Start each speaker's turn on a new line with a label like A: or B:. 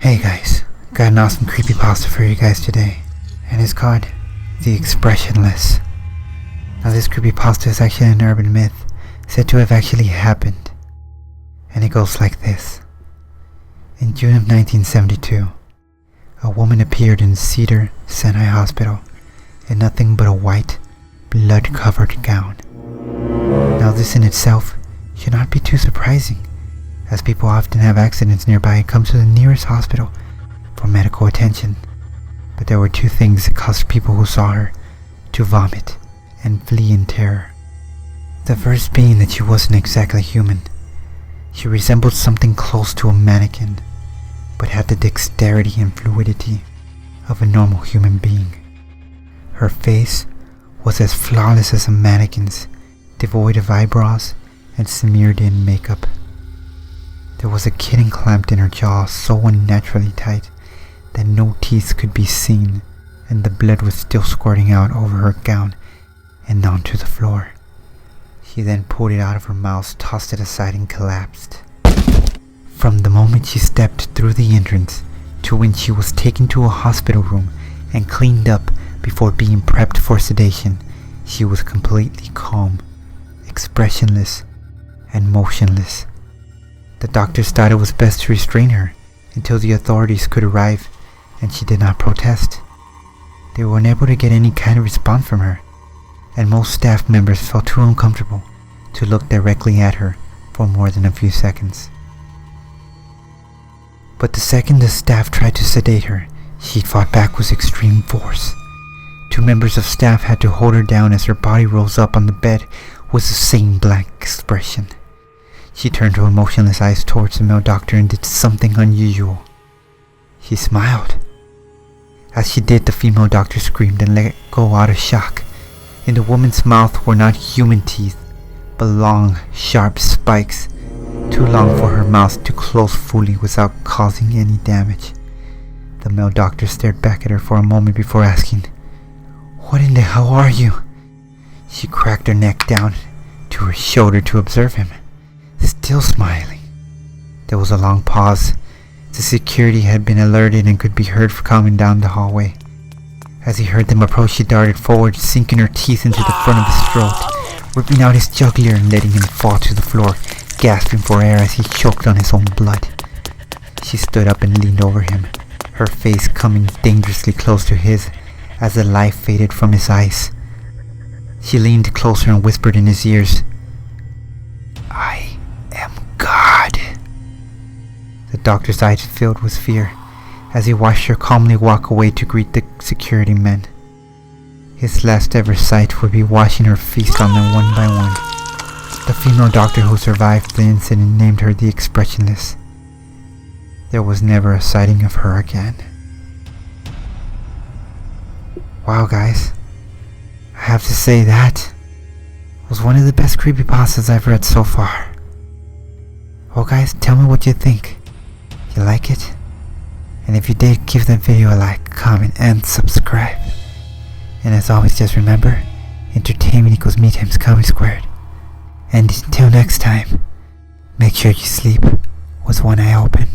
A: Hey guys, got an awesome creepypasta for you guys today, and it's called the Expressionless. Now this creepypasta is actually an urban myth said to have actually happened, and it goes like this. In June of 1972, a woman appeared in Cedar Sinai Hospital in nothing but a white, blood-covered gown. Now this in itself should not be too surprising, as people often have accidents nearby and come to the nearest hospital for medical attention. But there were two things that caused people who saw her to vomit and flee in terror. The first being that she wasn't exactly human. She resembled something close to a mannequin, but had the dexterity and fluidity of a normal human being. Her face was as flawless as a mannequin's, devoid of eyebrows and smeared in makeup. There was a kitten clamped in her jaw so unnaturally tight that no teeth could be seen, and the blood was still squirting out over her gown and onto the floor. She then pulled it out of her mouth, tossed it aside, and collapsed. From the moment she stepped through the entrance to when she was taken to a hospital room and cleaned up before being prepped for sedation, she was completely calm, expressionless, and motionless. The doctors thought it was best to restrain her until the authorities could arrive, and she did not protest. They were unable to get any kind of response from her, and most staff members felt too uncomfortable to look directly at her for more than a few seconds. But the second the staff tried to sedate her, she fought back with extreme force. Two members of staff had to hold her down as her body rose up on the bed with the same blank expression. She turned her motionless eyes towards the male doctor and did something unusual. She smiled. As she did, the female doctor screamed and let go out of shock. In the woman's mouth were not human teeth, but long, sharp spikes, too long for her mouth to close fully without causing any damage. The male doctor stared back at her for a moment before asking, "What in the hell are you?" She cracked her neck down to her shoulder to observe him, still smiling. There was a long pause. The security had been alerted and could be heard coming down the hallway. As he heard them approach, she darted forward, sinking her teeth into the front of his throat, ripping out his jugular and letting him fall to the floor, gasping for air as he choked on his own blood. She stood up and leaned over him, her face coming dangerously close to his as the life faded from his eyes. She leaned closer and whispered in his ears, "I am God." The doctor's eyes filled with fear as he watched her calmly walk away to greet the security men. His last ever sight would be watching her feast on them one by one. The female doctor who survived the incident named her the Expressionless. There was never a sighting of her again. Wow guys, I have to say that was one of the best creepypastas I've read so far. Well guys, tell me what you think. You like it? And if you did, give that video a like, comment, and subscribe. And as always, just remember, entertainment equals me times comedy squared. And until next time, make sure you sleep with one eye open.